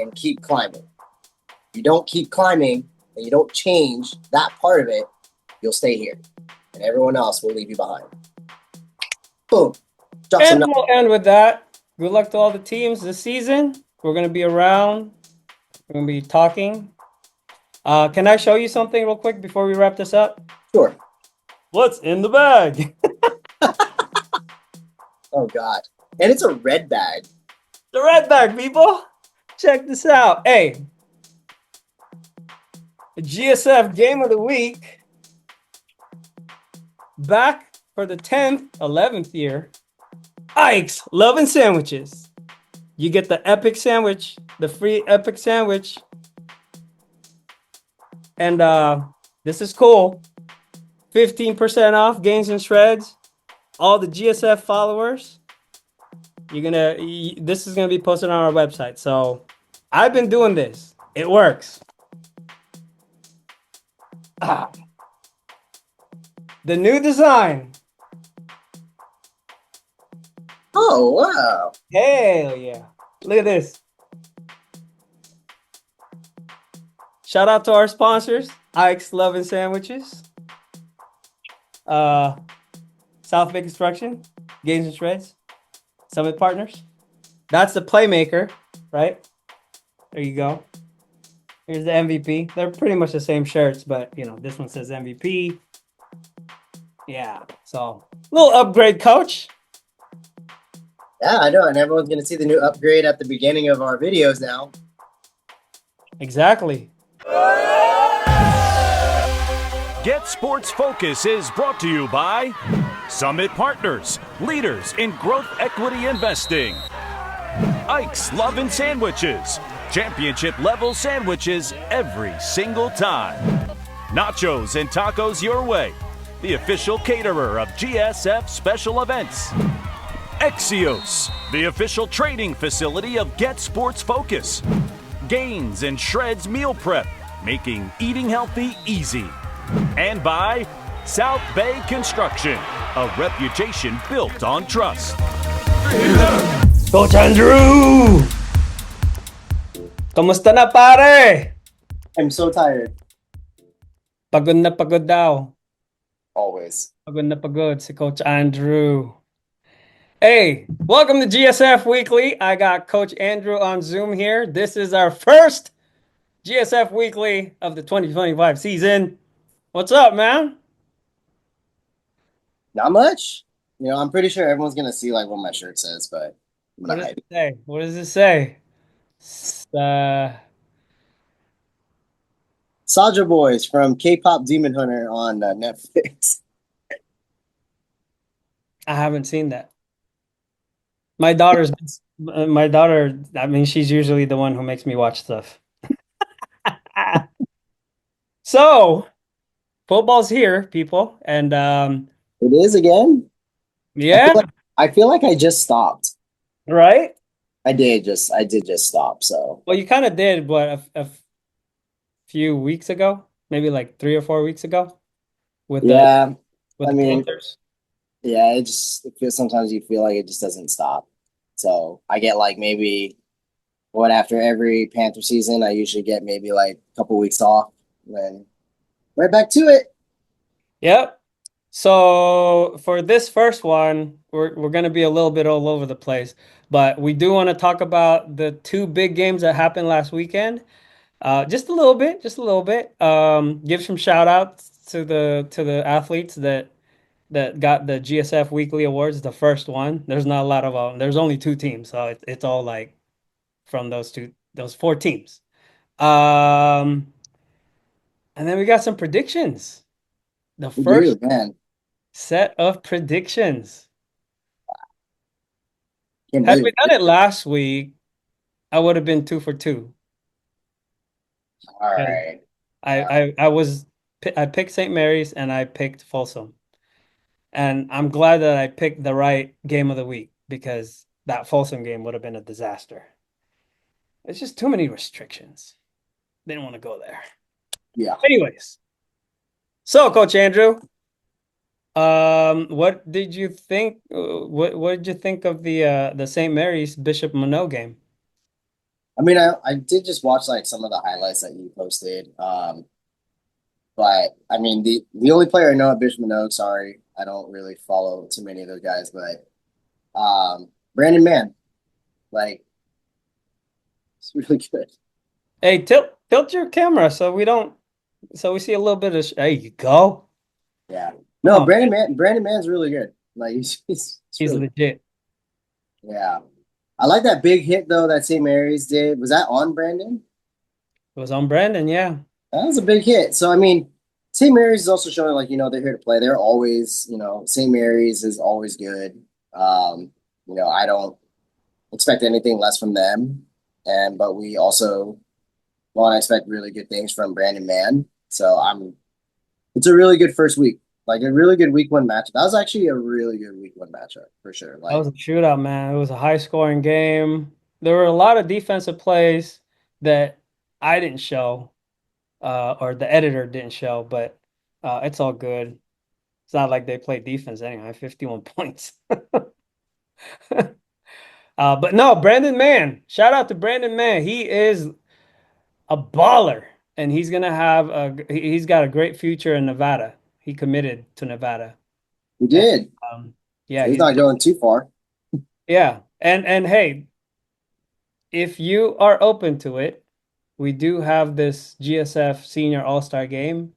and keep climbing. If you don't keep climbing and you don't change that part of it, you'll stay here. And everyone else will leave you behind. Boom. Drop some And numbers. we'll end with that. Good luck to all the teams this season. We're going to be around. We're going to be talking. Can I show you something real quick before we wrap this up? Sure. What's in the bag? Oh, God. And it's a red bag. The red bag, people. Check this out. Hey, the GSF Game of the Week. Back for the 10th, 11th year. Ike's Lovin' Sandwiches. You get the epic sandwich, the free epic sandwich. And this is cool. 15% off Gains and Shreds. All the GSF followers. This is gonna be posted on our website. So I've been doing this. It works. The new design. Oh, wow. Hell yeah. Look at this. Shout out to our sponsors, Ike's Lovin' Sandwiches, South Bay Construction, Gains and Shreds, Summit Partners. That's the Playmaker, right? There you go. Here's the MVP. They're pretty much the same shirts, but you know, this one says MVP. Yeah, so little upgrade, coach. Yeah, I know. And everyone's going to see the new upgrade at the beginning of our videos now. Exactly. GetSportsFocus is brought to you by Summit Partners, leaders in growth equity investing. Ike's Lovin' Sandwiches, championship-level sandwiches every single time. Nachos and tacos your way, the official caterer of GSF special events. Exios, the official training facility of GetSportsFocus. Gains and Shreds Meal Prep, making eating healthy easy. And by South Bay Construction, a reputation built on trust. Coach Andrew! Kamusta na, pare? I'm so tired. Pagod na pagod daw. Always. Pagod na pagod si Coach Andrew. Hey, welcome to GSF Weekly. I got Coach Andrew on Zoom here. This is our first GSF Weekly of the 2025 season. What's up, man? Not much. You know, I'm pretty sure everyone's going to see like what my shirt says, but I'm What going to does hide it say? What does it say? Soldier Boys from K-Pop Demon Hunter on Netflix. I haven't seen that. My daughter, I mean, she's usually the one who makes me watch stuff. So, football's here, people. And It is again. yeah, I feel like I just stopped. right? I did just stop. So Well, you kind of did, but a few weeks ago, maybe like 3 or 4 weeks ago, with yeah, I the mean, Panthers. yeah, it feels sometimes you feel like it just doesn't stop. So I get like maybe after every Panther season, I usually get maybe like a couple weeks off, and then right back to it. Yep. So for this first one, we're gonna be a little bit all over the place, but we do want to talk about the two big games that happened last weekend. Just a little bit, just a little bit. Give some shout outs to the athletes that got the GSF Weekly Awards, the first one. There's not a lot of there's only two teams, so it's all like from those four teams. And then we got some predictions. The We first do, man. set of predictions. Can't Had believe we done it last week, I would have been 2 for 2. All Yeah. right. I picked St. Mary's and I picked Folsom. And I'm glad that I picked the right game of the week because that Folsom game would have been a disaster. It's just too many restrictions. Didn't want to go there. Yeah. Anyways, so Coach Andrew, what did you think? What did you think of the St. Mary's Bishop Monroe game? I mean, I did just watch like some of the highlights that you posted. But I mean, the only player I know at Bishop Manogue, sorry, I don't really follow too many of those guys, but Brandon Mann, like, it's really good. Hey, tilt your camera so we don't so we see a little bit of there you go. Yeah. Come No, on, Brandon Mann's really good. Like, he's he's really, legit. yeah. I like that big hit though that St. Mary's did. Was that on Brandon? It was on Brandon, yeah. That was a big hit. So I mean, St. Mary's is also showing like, they're here to play. They're always, St. Mary's is always good. I don't expect anything less from them. But we also want to expect really good things from Brandon Mann. So it's a really good first week. Like a really good week one matchup. That was actually a really good week one matchup for sure. That was Like a shootout, man. It was a high scoring game. There were a lot of defensive plays that I didn't show, or the editor didn't show, but it's all good. It's not like they played defense anyway, 51 points. But no, Brandon Mann. Shout out to Brandon Mann. He is a baller, and he's got a great future in Nevada. He committed to Nevada. we And did. yeah, So he's not going too far. yeah. And hey, if you are open to it, we do have this GSF Senior All-Star game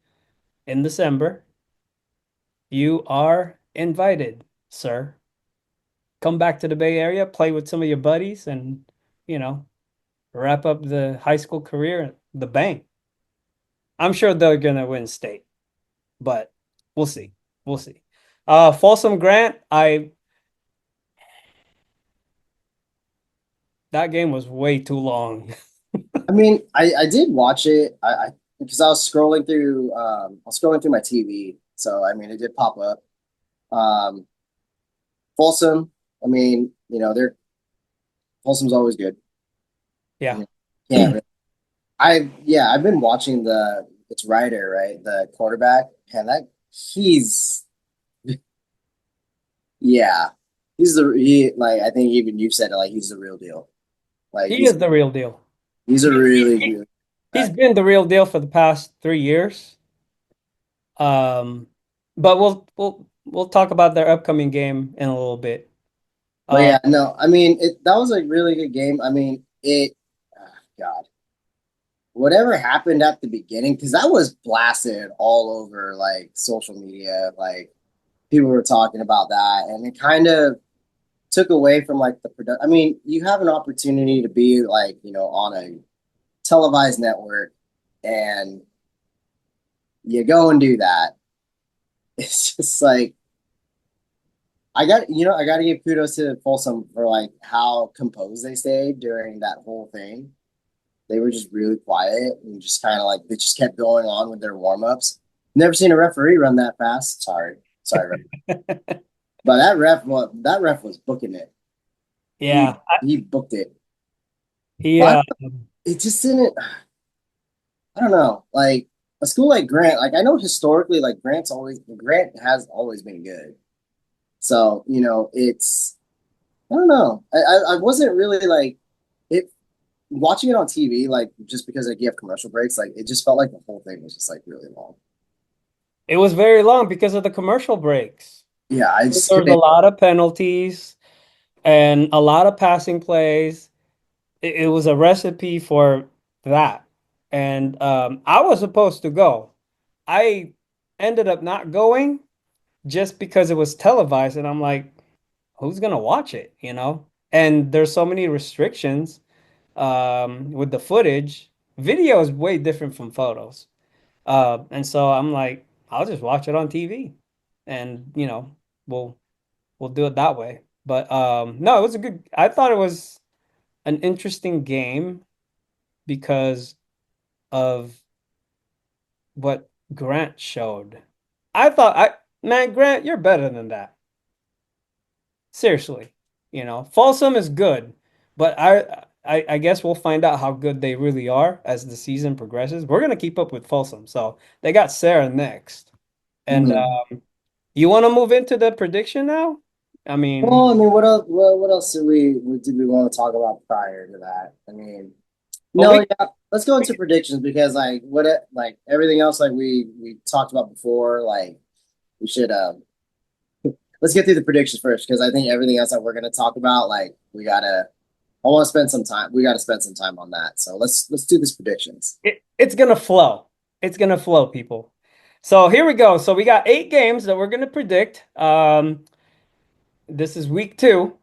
in December. You are invited, sir. Come back to the Bay Area, play with some of your buddies, and you know, wrap up the high school career the bang. I'm sure they're gonna win state, but we'll see. We'll see. Folsom Grant, I that game was way too long. I mean, I did watch it. I because I was scrolling through my TV. So I mean it did pop up. Um Folsom, I mean, they're Folsom's always good. Yeah. You can't really, I've been watching it's Ryder, right? The quarterback. And he's yeah. I think even you've said it, like he's the real deal. Like He is the real deal. he's a really He's back. been the real deal for the past 3 years. Um, but we'll talk about their upcoming game in a little bit. But Uh, yeah, no, I mean that was a really good game. I mean, God, whatever happened at the beginning, because that was blasted all over like social media, like people were talking about that, and it kind of took away from like the production. I mean, you have an opportunity to be like, on a televised network and you go and do that. It's just like I got to give kudos to Folsom for like how composed they stayed during that whole thing. They were just really quiet and just kind of like they just kept going on with their warm-ups. Never seen a referee run that fast. Sorry, ref. But that ref was booking it. yeah, He booked it. he But it just didn't. I don't know. Like a school like Grant, like I know historically, like Grant has always been good. So it's I don't know. I wasn't really like it watching it on TV, like just because like you have commercial breaks, like it just felt like the whole thing was just like really long. it was very long because of the commercial breaks. Yeah, I There just was a lot of penalties and a lot of passing plays. It was a recipe for that. And I was supposed to go. I ended up not going just because it was televised, and I'm like, who's gonna watch it, you know? And there's so many restrictions with the footage. Video is way different from photos. And so I'm like, I'll just watch it on TV, and we'll we'll do it that way. But no, it was a good. I thought it was an interesting game because of what Grant showed. I thought man, Grant, you're better than that. Seriously, Folsom is good, but I guess we'll find out how good they really are as the season progresses. We're gonna keep up with Folsom, so they got Sarah next, and Mhm. you want to move into the prediction now? I mean, Well, I mean, what else? What else did we want to talk about prior to that? I mean, But No, we yeah. Let's go into predictions because like everything else like we talked about before, like we should let's get through the predictions first because I think everything else that we're gonna talk about, like I want to spend some time. We got to spend some time on that. So let's do this predictions. it's gonna flow. It's gonna flow, people. So here we go. So we got 8 games that we're gonna predict. This is week 2,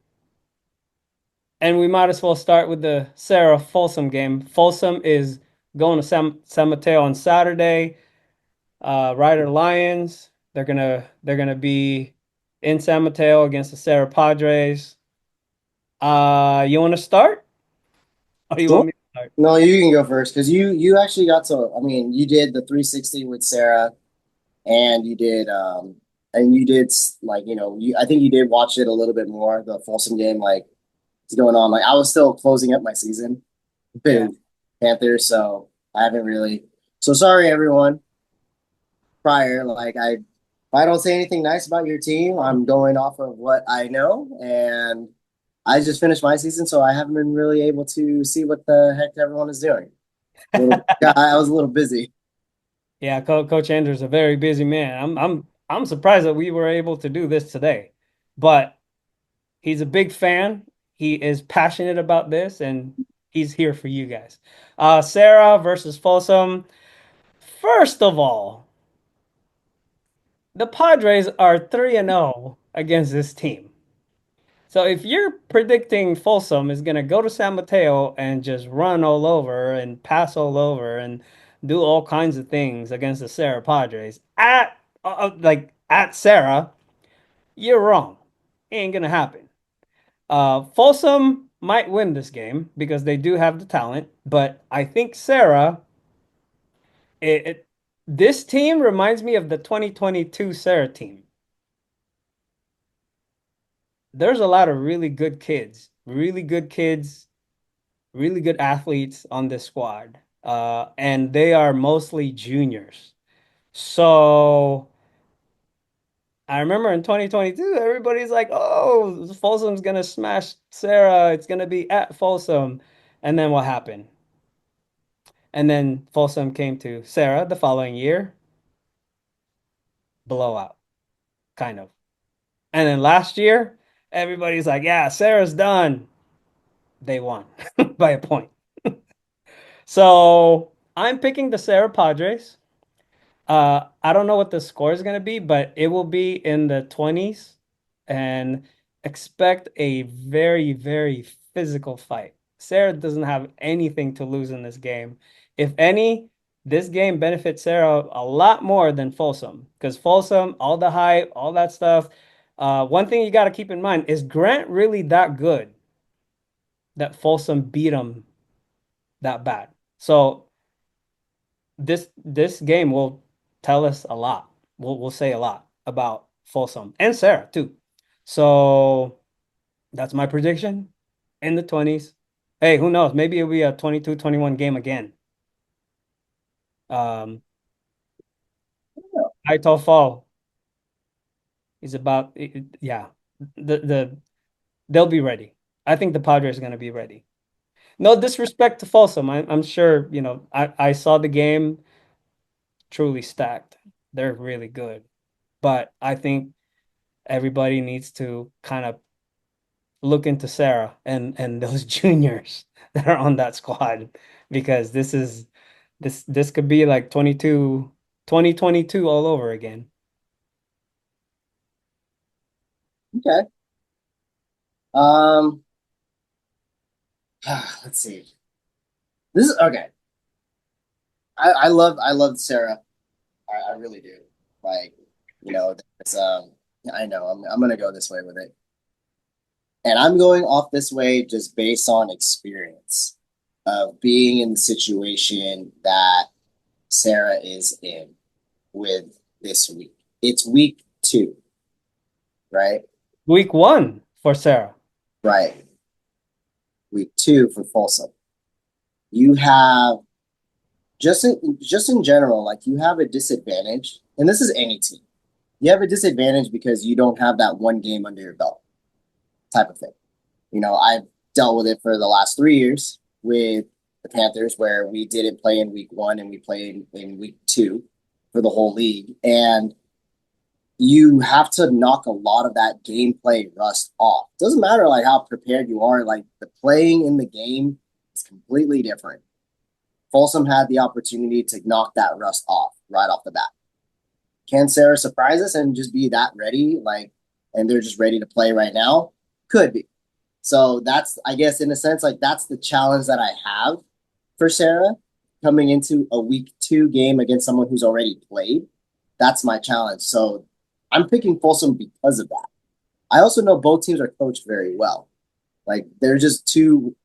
and we might as well start with the Sarah Folsom game. Folsom is going to San Mateo on Saturday. Rider Lions. They're gonna be in San Mateo against the Sarah Padres. You want to start? Or you Sure. want me to start? No, you can go first because you actually got to. I mean, you did the 360 with Sarah, and you did like you. I think you did watch it a little bit more. The Folsom game, like it's going on. Like I was still closing up my season Yeah. with Panthers, so I haven't really. So sorry, everyone. Prior, like if I don't say anything nice about your team, I'm going off of what I know, and I just finished my season, so I haven't been really able to see what the heck everyone is doing. Yeah, I was a little busy. Yeah, Coach Andrew's a very busy man. I'm surprised that we were able to do this today. But he's a big fan. He is passionate about this and he's here for you guys. Sarah versus Folsom. First of all, the Padres are 3-0 against this team. So if you're predicting Folsom is going to go to San Mateo and just run all over and pass all over and do all kinds of things against the Sarah Padres at Sarah, you're wrong. It ain't going to happen. Folsom might win this game because they do have the talent, but I think Sarah, it, it this team reminds me of the 2022 Sarah team. There's a lot of really good kids, really good athletes on this squad. And they are mostly juniors. So I remember in 2022, everybody's like, oh, Folsom's gonna smash Sarah. It's gonna be at Folsom. And then what happened? And then Folsom came to Sarah the following year, blowout, kind of. And then last year, everybody's like, yeah, Sarah's done. They won by a point. So I'm picking the Sarah Padres. I don't know what the score is going to be, but it will be in the 20s and expect a very, very physical fight. Sarah doesn't have anything to lose in this game. If any, this game benefits Sarah a lot more than Folsom because Folsom, all the hype, all that stuff. One thing you got to keep in mind is Grant really that good that Folsom beat him that bad? So this game will tell us a lot. We'll say a lot about Folsom and Sarah too. So that's my prediction in the 20s. Hey, who knows? Maybe it'll be a 22-21 game again. Um, Itol Fall is about yeah. They'll be ready. I think the Padres are going to be ready. No disrespect to Folsom. I'm sure, I saw the game truly stacked. They're really good. But I think everybody needs to kind of look into Sarah and those juniors that are on that squad because this could be like 2022 all over again. Okay. Um, let's see. This is okay. I love Sarah. I really do. Like, it's I know I'm gonna go this way with it. And I'm going off this way just based on experience of being in the situation that Sarah is in with this week. It's week 2, right? Week 1 for Sarah. Right. Week 2 for Folsom. You have just in general, like you have a disadvantage, and this is any team. You have a disadvantage because you don't have that one game under your belt type of thing. I've dealt with it for the last 3 years with the Panthers, where we didn't play in week 1 and we played in week 2 for the whole league. And you have to knock a lot of that gameplay rust off. Doesn't matter like how prepared you are, like the playing in the game is completely different. Folsom had the opportunity to knock that rust off right off the bat. Can Sarah surprise us and just be that ready? Like, and they're just ready to play right now? Could be. So that's, I guess, in a sense, like that's the challenge that I have for Sarah coming into a week 2 game against someone who's already played. That's my challenge. So I'm picking Folsom because of that. I also know both teams are coached very well. Like they're just two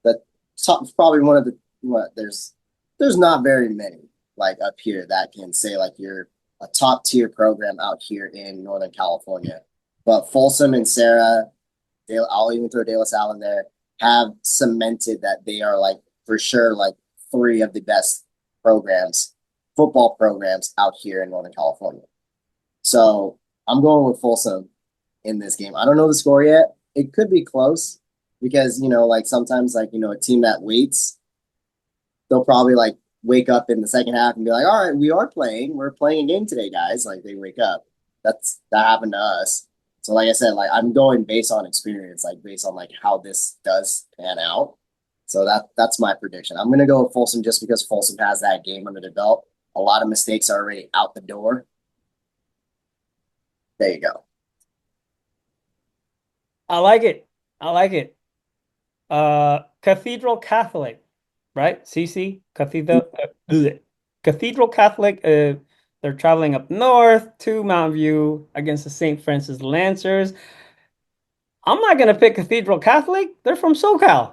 that top, probably one of the what there's not very many like up here that can say like you're a top tier program out here in Northern California. But Folsom and Sarah, I'll even throw De La Salle in there, have cemented that they are like for sure like three of the best programs, football programs out here in Northern California. So I'm going with Folsom in this game. I don't know the score yet. It could be close because, like sometimes like, a team that waits, they'll probably like wake up in the second half and be like, all right, we are playing. We're playing a game today, guys. Like they wake up. That happened to us. So like I said, like I'm going based on experience, like based on like how this does pan out. So that's my prediction. I'm gonna go with Folsom just because Folsom has that game under the belt. A lot of mistakes are already out the door. There you go. I like it. I like it. Cathedral Catholic, right? CC Cathedral Cathedral Catholic. They're traveling up north to Mountain View against the St. Francis Lancers. I'm not gonna pick Cathedral Catholic. They're from SoCal.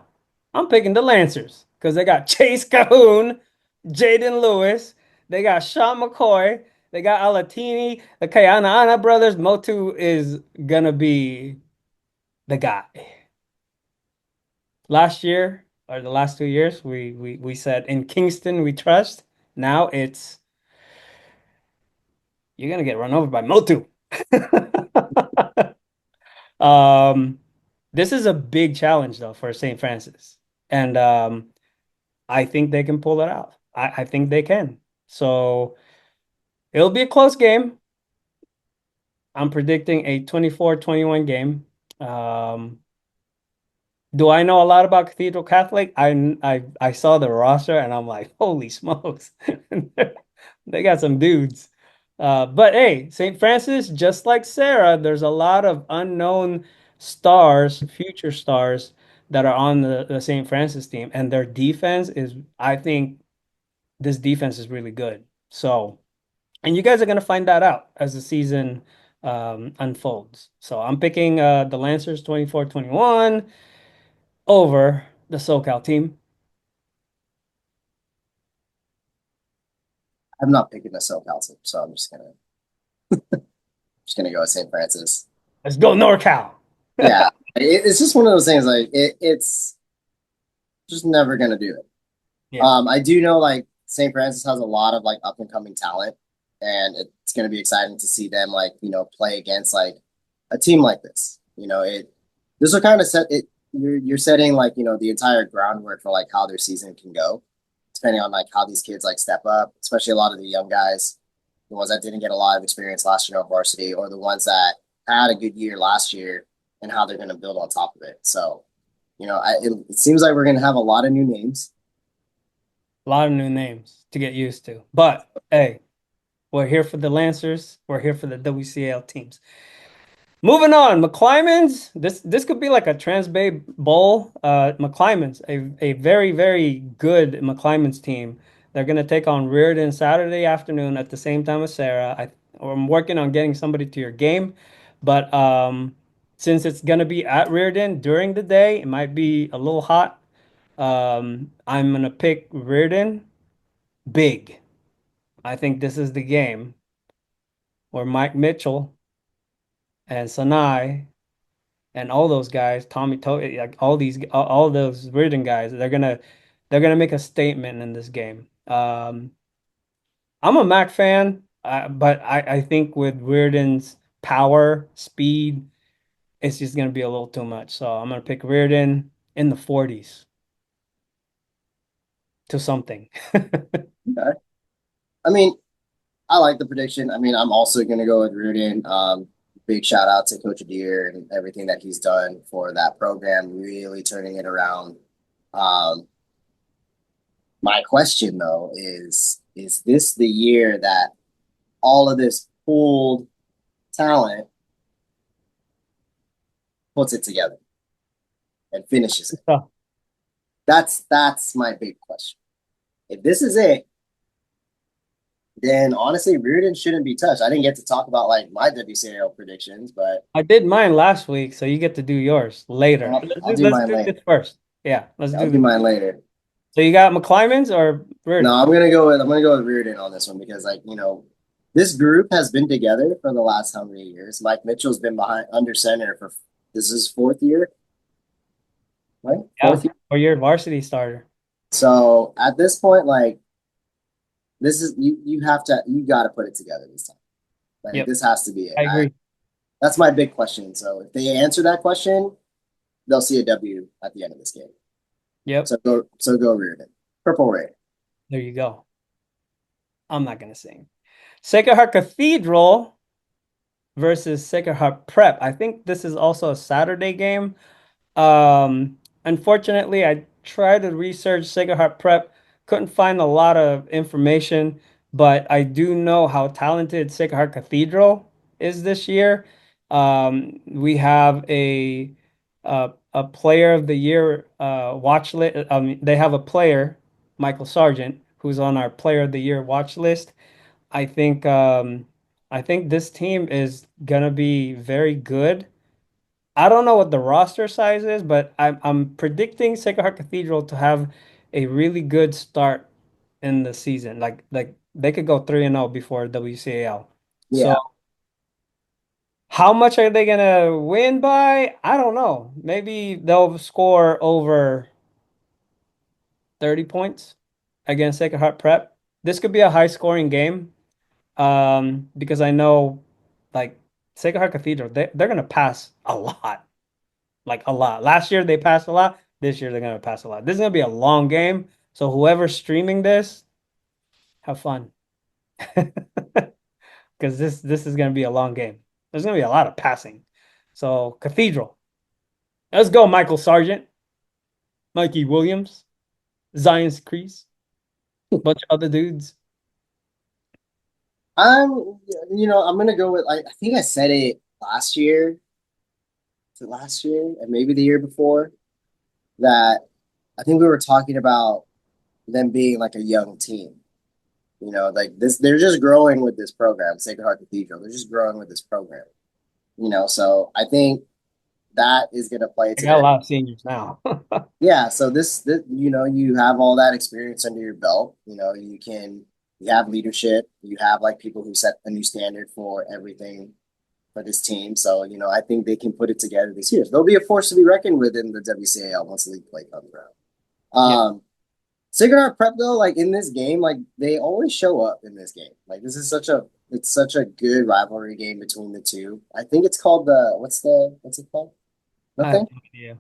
I'm picking the Lancers because they got Chase Cahoon, Jaden Lewis. They got Sean McCoy. They got Alatini. The Kayana brothers. Motu is gonna be the guy. Last year or the last 2 years, we said in Kingston we trust. Now it's you're gonna get run over by Motu. Um, this is a big challenge though for St. Francis, and I think they can pull it out. I think they can. So it'll be a close game. I'm predicting a 24-21 game. Um, Do I know a lot about Cathedral Catholic? I saw the roster and I'm like, holy smokes, they got some dudes. But hey, St. Francis, just like Sarah, there's a lot of unknown stars, future stars that are on the St. Francis team, and their defense is, I think, this defense is really good. So, and you guys are gonna find that out as the season unfolds. So I'm picking the Lancers 24-21 over the SoCal team. I'm not picking a SoCal team, so I'm just gonna go with St. Francis. Let's go NorCal. Yeah, it's just one of those things. Like it's just never gonna do it. Yeah. I do know like St. Francis has a lot of like up and coming talent, and it's gonna be exciting to see them like play against like a team like this. This will kind of set it. You're setting like the entire groundwork for like how their season can go, depending on like how these kids like step up, especially a lot of the young guys, the ones that didn't get a lot of experience last year on varsity, or the ones that had a good year last year, and how they're going to build on top of it. So, it seems like we're going to have a lot of new names. A lot of new names to get used to. But hey, we're here for the Lancers. We're here for the WCL teams. Moving on, McClymonds. This could be like a Trans-Bay Bowl. McClymonds, a very, very good McClymonds team. They're gonna take on Reardon Saturday afternoon at the same time as Sarah. I'm working on getting somebody to your game, but since it's gonna be at Reardon during the day, it might be a little hot. I'm gonna pick Reardon big. I think this is the game where Mike Mitchell and Sanai and all those guys, Tommy To, like all those Reardon guys, they're gonna make a statement in this game. I'm a Mac fan, but I think with Reardon's power, speed, it's just gonna be a little too much. So I'm gonna pick Reardon in the 40s. to something. Okay. I mean, I like the prediction. I mean, I'm also going to go with Rudin. Big shout out to Coach Adair and everything that he's done for that program, really turning it around. Um, my question though is this the year that all of this pooled talent puts it together and finishes it? So, That's my big question. If this is it, then honestly, Reardon shouldn't be touched. I didn't get to talk about like my WCAL predictions, but I did mine last week, so you get to do yours later. I'll do Let's mine do later. this first. Yeah, let's I'll do do this. mine later. So you got McClymonds or No, Reardon? I'm gonna go with Reardon on this one because like this group has been together for the last how many years? Mike Mitchell's been behind under center for this is fourth year, right? Yeah, Fourth year. or your varsity starter. So at this point, like this is you got to put it together this time. Like Yep, this has to be it. I agree. That's my big question. So if they answer that question, they'll see a W at the end of this game. Yep, So go Reardon. Purple Ray. there you go. I'm not gonna sing. Sacred Heart Cathedral versus Sacred Heart Prep. I think this is also a Saturday game. Unfortunately, I tried to research Sacred Heart Prep, couldn't find a lot of information, but I do know how talented Sacred Heart Cathedral is this year. We have a player of the year watch list. They have a player, Michael Sargent, who's on our player of the year watch list. I think I think this team is gonna be very good. I don't know what the roster size is, but I'm predicting Sacred Heart Cathedral to have a really good start in the season. Like they could go 3-0 before WCAL. So Yeah. how much are they gonna win by? I don't know. Maybe they'll score over 30 points against Sacred Heart Prep. This could be a high scoring game. Because I know like Sacred Heart Cathedral, they're gonna pass a lot. Like a lot. Last year they passed a lot. This year they're gonna pass a lot. This is gonna be a long game. So whoever's streaming this, have fun. Because this is gonna be a long game. There's gonna be a lot of passing. So Cathedral. Let's go, Michael Sargent, Mikey Williams, Zion's Crease, bunch of other dudes. I'm I'm gonna go with I think I said it last year, to last year and maybe the year before that I think we were talking about them being like a young team. Like this they're just growing with this program, Sacred Heart Cathedral. They're just growing with this program. So I think that is gonna play I to got a their lot of seniors now. yeah. So this you have all that experience under your belt. You have leadership, you have like people who set a new standard for everything for this team. So, I think they can put it together this year. They'll be a force to be reckoned with in the WCAL once the league play comes around. Yeah, Sacred Heart Prep though, like in this game, like they always show up in this game. Like this is such a good rivalry game between the two. I think it's called what's it called? I have Nothing? no idea.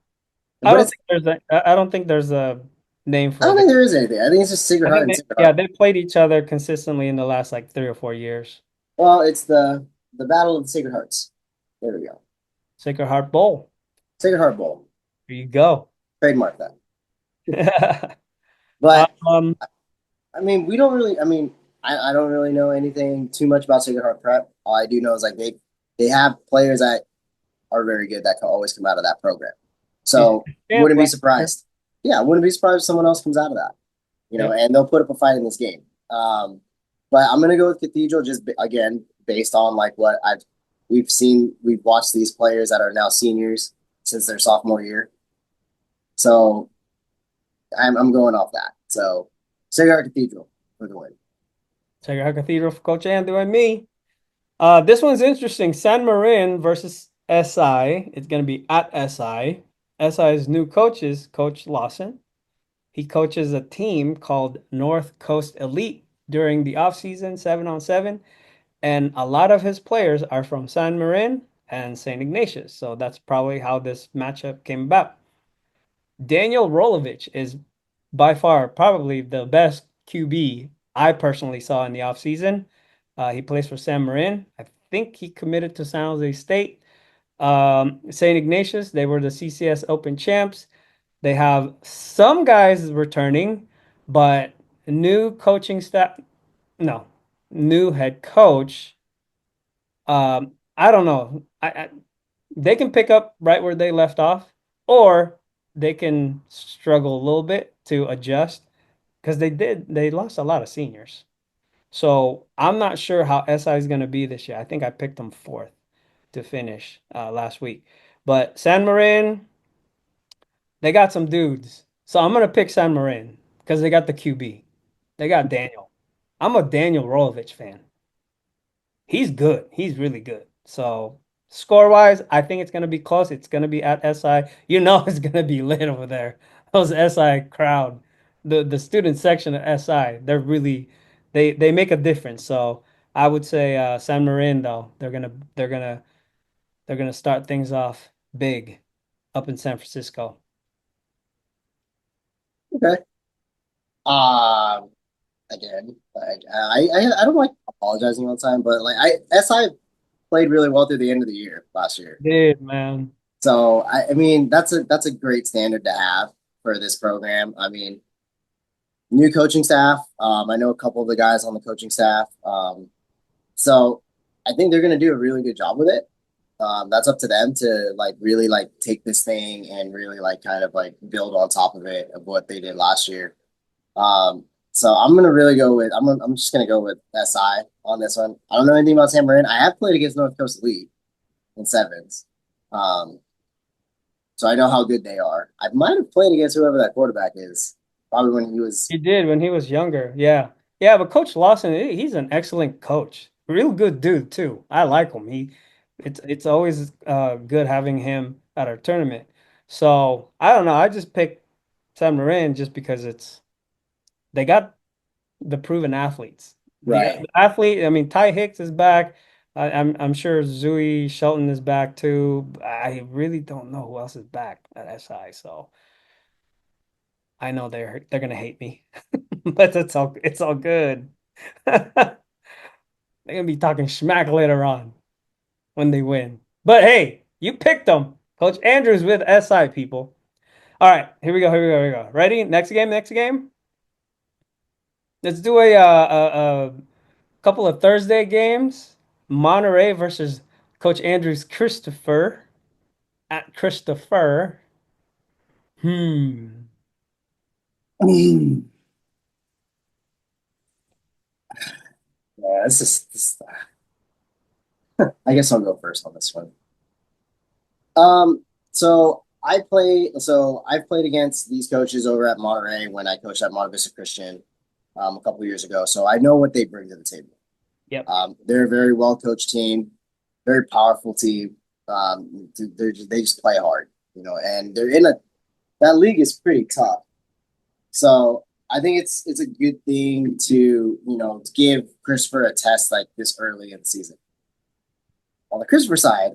But it's I don't think there's a name I for don't it. think there is anything. I think it's just Sacred I Heart think and they, Sacred yeah, Heart. they played each other consistently in the last like 3 or 4 years. Well, it's the Battle of the Sacred Hearts. There we go. Sacred Heart Bowl. Sacred Heart Bowl. There you go. Trademark that. But Um, I mean, we don't really. I mean, I don't really know anything too much about Sacred Heart Prep. All I do know is like they have players that are very good that can always come out of that program. he's So champ wouldn't be last year. surprised. Yeah, wouldn't be surprised if someone else comes out of that. Yep. And they'll put up a fight in this game. But I'm gonna go with Cathedral again based on like what we've watched these players that are now seniors since their sophomore year. So I'm going off that. So Sacred Heart Cathedral for the win. Sacred Heart Cathedral for Coach Andrew and me. This one's interesting. San Marin versus SI. It's going to be at SI. SI's new coach is Coach Lawson. He coaches a team called North Coast Elite during the offseason, 7-on-7. And a lot of his players are from San Marin and St. Ignatius. So that's probably how this matchup came about. Daniel Rolovich is by far probably the best QB I personally saw in the offseason. He plays for San Marin. I think he committed to San Jose State. St. Ignatius, they were the CCS Open champs. They have some guys returning, but new coaching staff, no, new head coach. I don't know. They can pick up right where they left off, or they can struggle a little bit to adjust because they lost a lot of seniors. So I'm not sure how SI is going to be this year. I think I picked them fourth to finish last week. But San Marin, they got some dudes. So I'm going to pick San Marin because they got the QB. They got Daniel. I'm a Daniel Rolovich fan. He's good. He's really good. So score wise, I think it's gonna be close. It's gonna be at SI. You know it's gonna be lit over there. Those SI crowd, the student section at SI, they're really they make a difference. So I would say San Marin though, they're gonna start things off big up in San Francisco. Okay. Um, Again, like I don't like apologizing all the time, but like SI played really well through the end of the year last year. Did man. So I mean that's a great standard to have for this program. I mean, new coaching staff. I know a couple of the guys on the coaching staff. So I think they're gonna do a really good job with it. That's up to them to like really like take this thing and really like kind of like build on top of it of what they did last year. So I'm gonna really go with I'm just gonna go with SI on this one. I don't know anything about San Marin. I have played against North Coast Elite in sevens. Um, so I know how good they are. I might have played against whoever that quarterback is, probably when he was He did when he was younger. Yeah. Yeah, but Coach Lawson, he's an excellent coach. Real good dude too. I like him. It's always good having him at our tournament. So I don't know. I just picked San Marin just because they got the proven athletes. right. The athlete, I mean, Ty Hicks is back. I'm sure Zooey Shelton is back too. I really don't know who else is back at SI. So I know they're gonna hate me. But it's all good. They're gonna be talking smack later on when they win. But hey, you picked them. Coach Andrews with SI people. All right, here we go. Ready? Next game, next game. Let's do a couple of Thursday games. Monterey versus Coach Andrews Christopher at Christopher. Hmm. Yeah, I guess I'll go first on this one. Um, so I've played against these coaches over at Monterey when I coached at Monte Vista Christian a couple years ago. So I know what they bring to the table. Yep. They're a very well coached team, very powerful team. They just play hard, and they're in a that league is pretty tough. So I think it's a good thing to to give Christopher a test like this early in the season. On the Christopher side,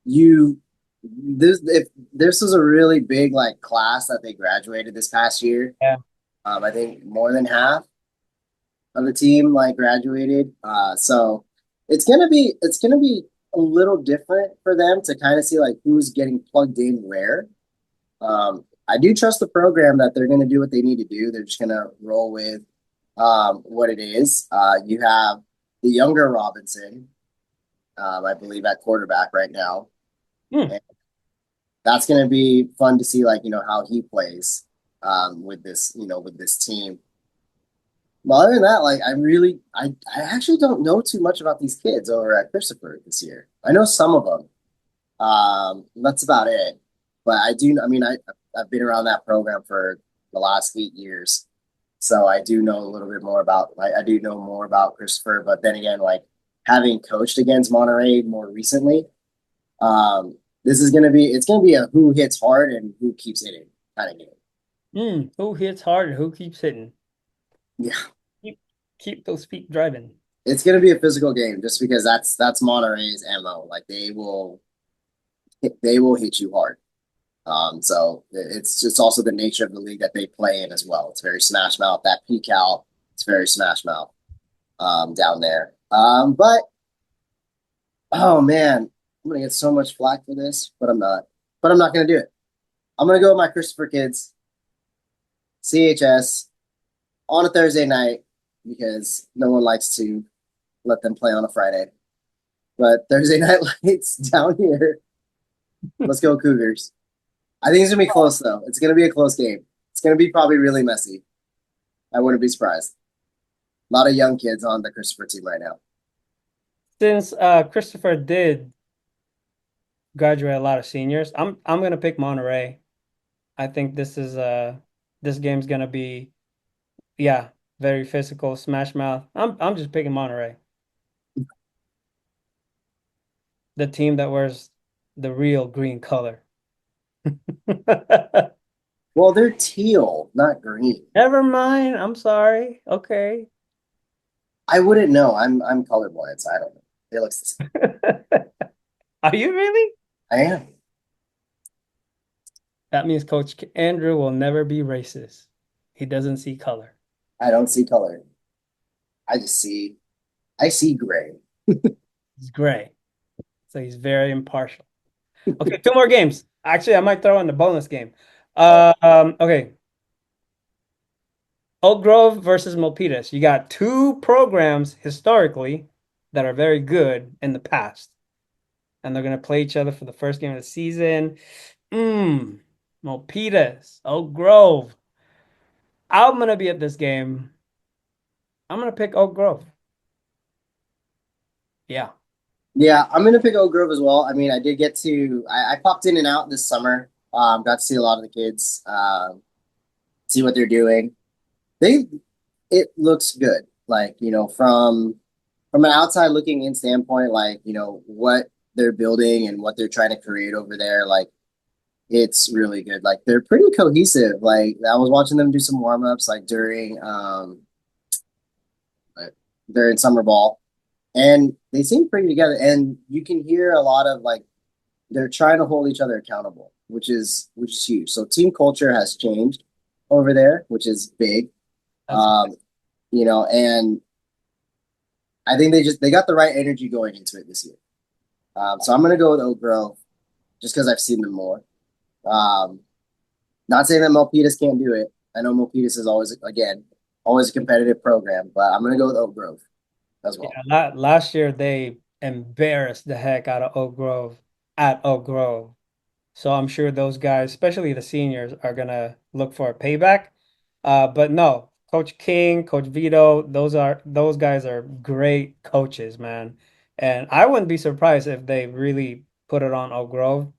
you this if this was a really big like class that they graduated this past year. Yeah. I think more than half of the team like graduated. So it's gonna be a little different for them to kind of see like who's getting plugged in where. I do trust the program that they're gonna do what they need to do. They're just gonna roll with what it is. You have the younger Robinson, I believe, at quarterback right now. Hmm. And that's gonna be fun to see like how he plays with this team. But other than that, like I actually don't know too much about these kids over at Christopher this year. I know some of them. That's about it. But I do. I mean, I've been around that program for the last 8 years, so I do know a little bit more about. I do know more about Christopher. But then again, like having coached against Monterey more recently, this is gonna be a who hits hard and who keeps hitting kind of game. Who hits hard? Who keeps hitting? Yeah. Keep those feet driving. It's gonna be a physical game just because that's Monterey's MO. Like they will hit you hard. So it's just also the nature of the league that they play in as well. It's very Smash Mouth. That peak out, it's very Smash Mouth down there. But oh man, I'm gonna get so much flack for this, but I'm not. But I'm not gonna do it. I'm gonna go with my Christopher kids, CHS, on a Thursday night because no one likes to let them play on a Friday. But Thursday night lights down here. Let's go Cougars. I think it's gonna be close though. It's gonna be a close game. It's gonna be probably really messy. I wouldn't be surprised. A lot of young kids on the Christopher team right now. Since Christopher did graduate a lot of seniors, I'm gonna pick Monterey. I think this game's gonna be, yeah, very physical, smash mouth. I'm just picking Monterey, the team that wears the real green color. Well, they're teal, not green. Never mind. I'm sorry. Okay. I wouldn't know. I'm colorblind, so I don't know. It looks the same. Are you really? I am. That means Coach Andrew will never be racist. He doesn't see color. I don't see color. I see gray. He's gray. So he's very impartial. Okay, two more games. Actually, I might throw in the bonus game. Okay. Oak Grove versus Milpitas. You got two programs historically that are very good in the past, and they're gonna play each other for the first game of the season. Milpitas, Oak Grove. I'm gonna be at this game. I'm gonna pick Oak Grove. Yeah. Yeah, I'm gonna pick Oak Grove as well. I mean, I did get to I popped in and out this summer. Got to see a lot of the kids, see what they're doing. They it looks good. Like, from an outside looking in standpoint, like, what they're building and what they're trying to create over there, like it's really good. Like they're pretty cohesive. Like I was watching them do some warm-ups like during summer ball and they seem pretty together and you can hear a lot of like they're trying to hold each other accountable, which is huge. So team culture has changed over there, which is big. That's Um, and I think they got the right energy going into it this year. So I'm gonna go with Oak Grove just because I've seen them more. Um, Not saying that Milpitas can't do it. I know Milpitas is always a competitive program, but I'm gonna go with Oak Grove as well. yeah. Last year they embarrassed the heck out of Oak Grove at Oak Grove. So I'm sure those guys, especially the seniors, are gonna look for a payback. But no, Coach King, Coach Vito, those guys are great coaches, man. And I wouldn't be surprised if they really put it on Oak Grove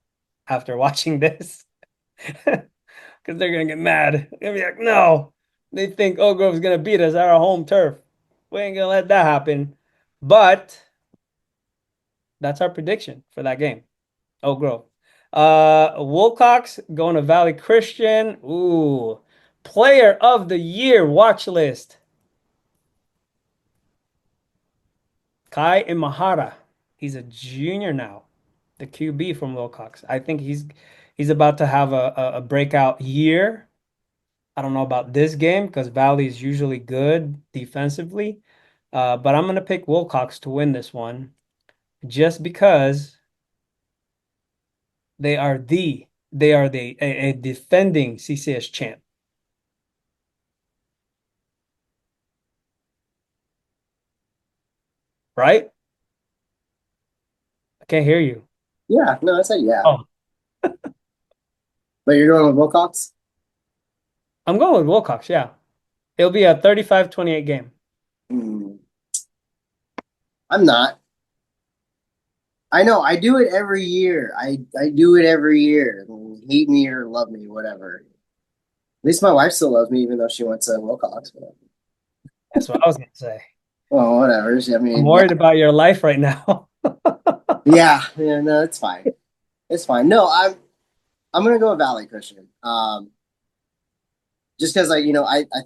after watching this. Because they're gonna get mad. They're gonna be like, no, they think Oak Grove's gonna beat us at our home turf. We ain't gonna let that happen. But that's our prediction for that game. Oak Grove. Wilcox going to Valley Christian. Ooh. Player of the Year watch list. Kai Imahara. He's a junior now. The QB from Wilcox. I think he's about to have a breakout year. I don't know about this game because Valley is usually good defensively. But I'm going to pick Wilcox to win this one just because they are a defending CCS champ. Right? I can't hear you. Yeah, no, I said yeah. Oh, But you're going with Wilcox? I'm going with Wilcox, yeah. It'll be a 35-28 game. Hmm, I'm not. I know. I do it every year. I do it every year. Hate me or love me, whatever. At least my wife still loves me, even though she went to Wilcox. But, That's what I was going to say. well, whatever. I I'm mean, yeah, worried about your life right now. yeah. No, it's fine. It's fine. No, I'm gonna go with Valley Christian. Just because I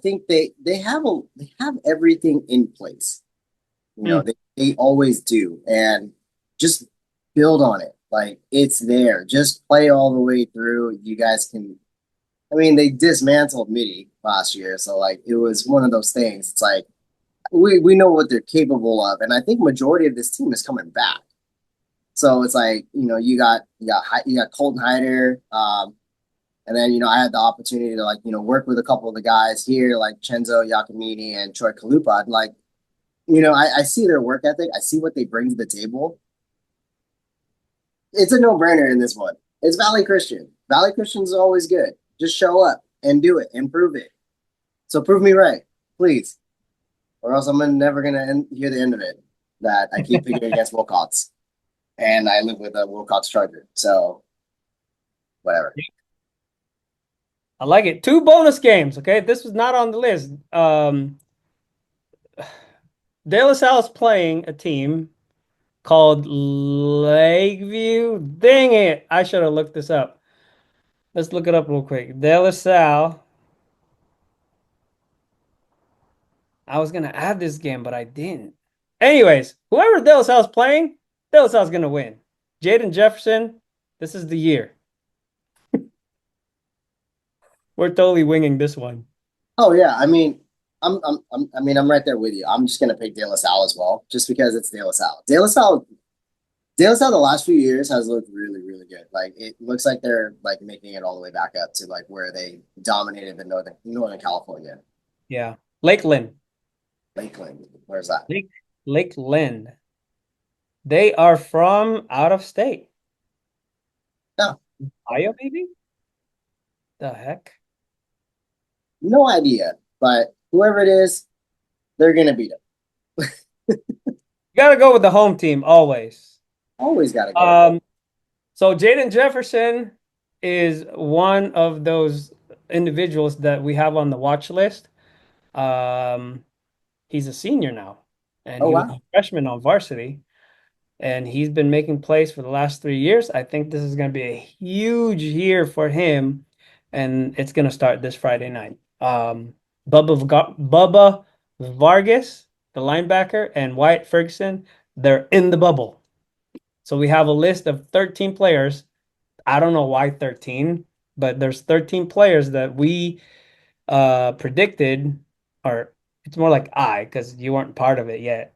think they have everything in place. Hmm. They always do, and just build on it. Like it's there. Just play all the way through. You guys can. I mean, they dismantled MIDI last year, so like it was one of those things. It's like we know what they're capable of, and I think majority of this team is coming back. So it's like you got Colton Hyder, and then I had the opportunity to like work with a couple of the guys here like Chenzo Yakamini and Troy Kalupa. And, like I see their work ethic. I see what they bring to the table. It's a no-brainer in this one. It's Valley Christian. Valley Christian's always good. Just show up and do it and prove it. So prove me right, please, or else I'm never gonna hear the end of it. That I keep picking against Wilcox, and I live with a Wilcox Charger. So whatever. I like it. Two bonus games. Okay, this was not on the list. De La Salle's playing a team called Lakeview. Dang it! I should have looked this up. Let's look it up real quick. De La Salle. I was gonna add this game, but I didn't. Anyways, whoever De La Salle's playing, De La Salle's gonna win. Jaden Jefferson, this is the year. We're totally winging this one. Oh yeah, I mean, I'm right there with you. I'm just gonna pick De La Salle as well, just because it's De La Salle. De La Salle, the last few years has looked really, really good. Like it looks like they're like making it all the way back up to like where they dominated the Northern California. Yeah. Lakeland. Lakeland, where's that? Lakeland. They are from out of state. No, Ohio, maybe? The heck? no idea. But whoever it is, they're gonna beat them. You gotta go with the home team always. Always gotta go. So Jaden Jefferson is one of those individuals that we have on the watch list. Um, he's a senior now, and Oh he was wow. a freshman on varsity, and he's been making plays for the last 3 years. I think this is going to be a huge year for him, and it's going to start this Friday night. Bubba Vargas, the linebacker, and Wyatt Ferguson, they're in the bubble. So we have a list of 13 players. I don't know why 13, but there's 13 players that we predicted, or it's more like because you weren't part of it yet.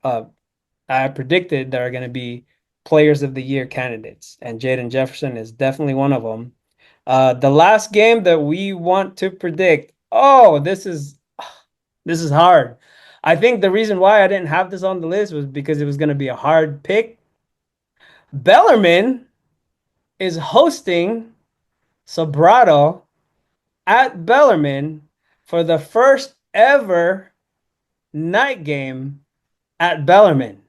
I predicted there are going to be players of the year candidates, and Jaden Jefferson is definitely one of them. The last game that we want to predict. Oh, this is hard. I think the reason why I didn't have this on the list was because it was going to be a hard pick. Bellarmine is hosting Sobrato at Bellarmine for the first ever night game at Bellarmine.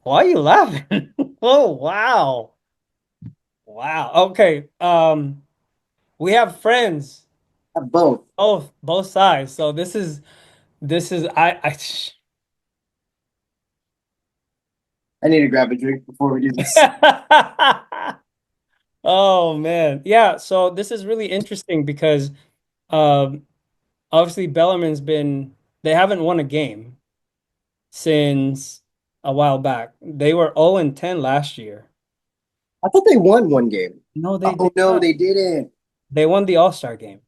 Why are you laughing? Oh, wow. Wow. Okay. We have friends Both. both sides. So this is I I need to grab a drink before we do this. Oh man. Yeah, so this is really interesting because um obviously Bellarmine's been they haven't won a game since a while back. They were 0 and 10 last year. I thought they won one game. No, they Oh did no, not. they didn't. They won the All-Star game.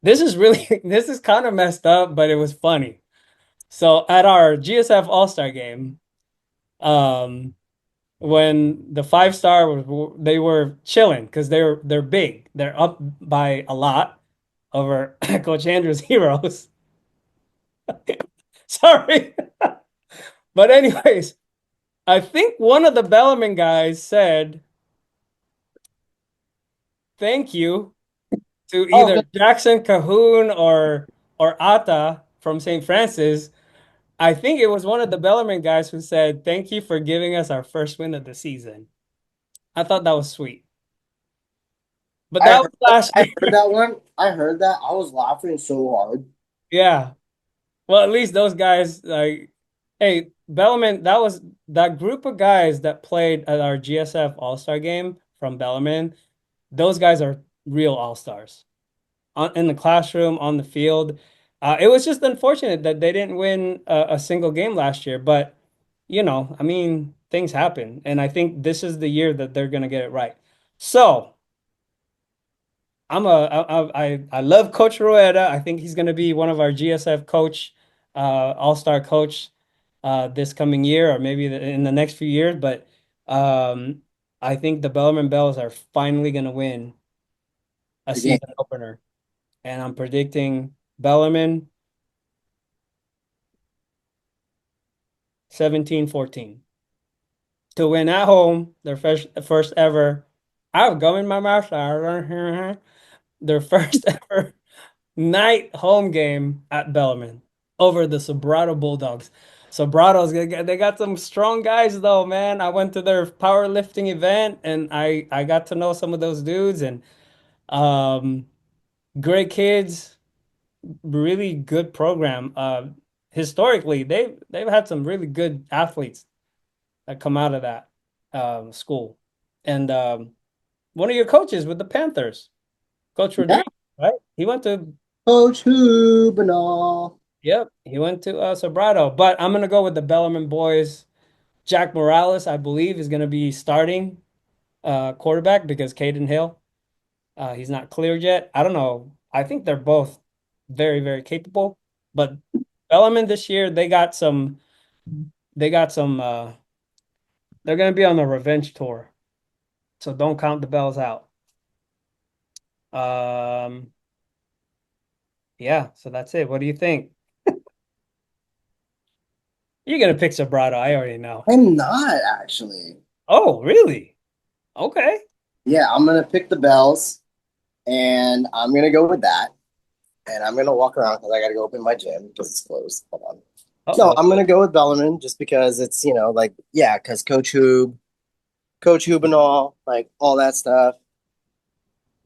This is really this is kind of messed up, but it was funny. So at our GSF All-Star game, um, when the five-star was they were chilling because they're big. They're up by a lot over Coach Andrew's heroes. Sorry. But anyways, I think one of the Bellarmine guys said thank you to Oh, either Jackson Cahoon or Ata from St. Francis. I think it was one of the Bellarmine guys who said, "Thank you for giving us our first win of the season." I thought that was sweet. But I that was heard, last I year. heard that one. I heard that. I was laughing so hard. Yeah. Well, at least those guys like hey, Bellarmine, that group of guys that played at our GSF All-Star game from Bellarmine, those guys are real all-stars. In the classroom, on the field. It was just unfortunate that they didn't win a single game last year, but I mean, things happen, and I think this is the year that they're gonna get it right. So I love Coach Rueda. I think he's gonna be one of our GSF coach, all-star coach, this coming year or maybe in the next few years. But um, I think the Bellarmine Bells are finally gonna win a Again, season opener, and I'm predicting Bellarmine 17-14 to win at home, their first ever. I've gum in my mouth. Their first ever night home game at Bellarmine over the Sobrato Bulldogs. Sobrato's they got some strong guys though, man. I went to their powerlifting event and I got to know some of those dudes and um great kids, really good program. Historically, they've had some really good athletes that come out of that school. And one of your coaches with the Panthers, Coach yeah, Rodriguez, right? He went to Coach Hubenall. Yep, he went to Sobrato. But I'm gonna go with the Bellarmine boys. Jack Morales, I believe, is gonna be starting quarterback because Caden Hill, he's not cleared yet. I don't know. I think they're both very, very capable. But Bellarmine this year, they got some they're gonna be on a revenge tour. So don't count the bells out. Um, yeah, so that's it. What do you think? You're gonna pick Sobrato, I already know. I'm not actually. Oh, really? Okay. Yeah, I'm gonna pick the Bells, and I'm gonna go with that. And I'm gonna walk around because I gotta go open my gym because it's closed. Hold on. No, Uh-oh. I'm gonna go with Bellarmine just because it's like yeah, because Coach Hubenall, like all that stuff.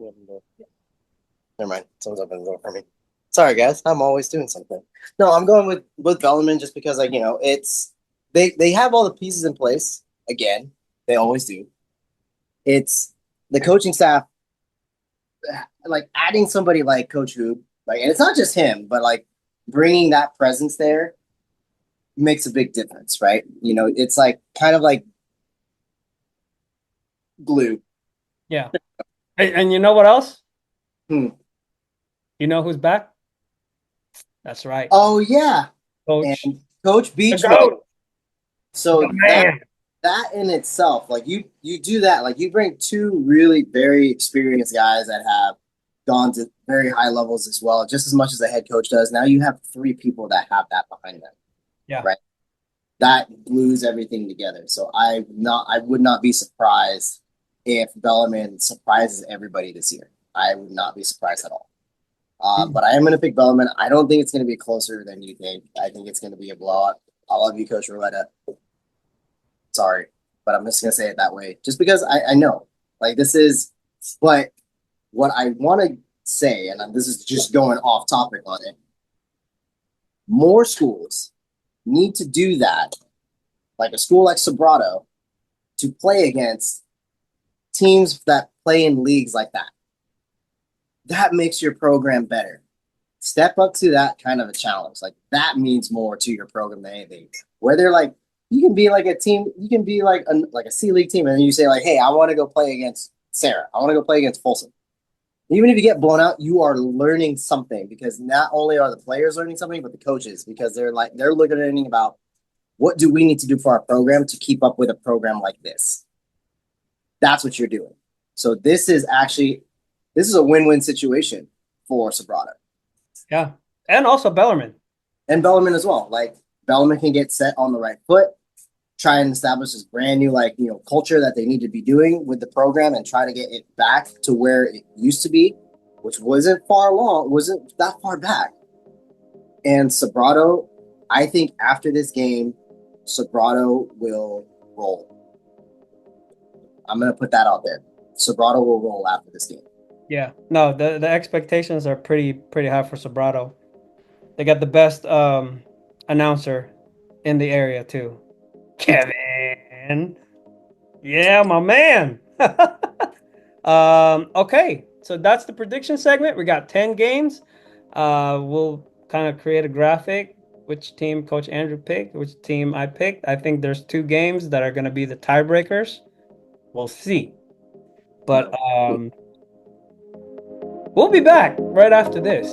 Never mind, someone's opening the door for me. Sorry, guys, I'm always doing something. No, I'm going with Bellarmine just because it's they have all the pieces in place. Again, they always do. It's the coaching staff, like adding somebody like Coach Hoop, like, and it's not just him, but like bringing that presence there makes a big difference, right? It's like kind of like glue. Yeah. And you know what else? Hmm. You know who's back? That's right. Oh yeah, Coach. and Coach The Beachwood. GOAT. The So man. that in itself, like you do that, like you bring two really very experienced guys that have gone to very high levels as well, just as much as the head coach does. Now you have three people that have that behind them, Yeah. right? That glues everything together. So I would not be surprised if Bellarmine surprises everybody this year. I would not be surprised at all. But I am going to pick Bellarmine. I don't think it's going to be closer than you think. I think it's going to be a blowout. I love you, Coach Roulette. Sorry, but I'm just gonna say it that way, just because I know, like this is, but what I want to say, and this is just going off topic on it, more schools need to do that, like a school like Sobrato, to play against teams that play in leagues like that. That makes your program better. Step up to that kind of a challenge. Like that means more to your program than anything. Where they're like, you can be like a team, you can be like a C League team, and then you say like, hey, I want to go play against Sarah. I want to go play against Folsom. Even if you get blown out, you are learning something because not only are the players learning something, but the coaches because they're looking about what do we need to do for our program to keep up with a program like this. That's what you're doing. So this is a win-win situation for Sobrato. Yeah. And also Bellarmine. And Bellarmine as well. Like Bellarmine can get set on the right foot, try and establish this brand new culture that they need to be doing with the program and try to get it back to where it used to be, which wasn't that far back. And Sobrato, I think after this game, Sobrato will roll. I'm gonna put that out there. Sobrato will roll after this game. Yeah. No, the expectations are pretty high for Sobrato. They got the best announcer in the area too. Kevin. Yeah, my man. Okay, so that's the prediction segment. We got 10 games. We'll kind of create a graphic, which team Coach Andrew picked, which team I picked. I think there's two games that are going to be the tiebreakers. We'll see. But we'll be back right after this.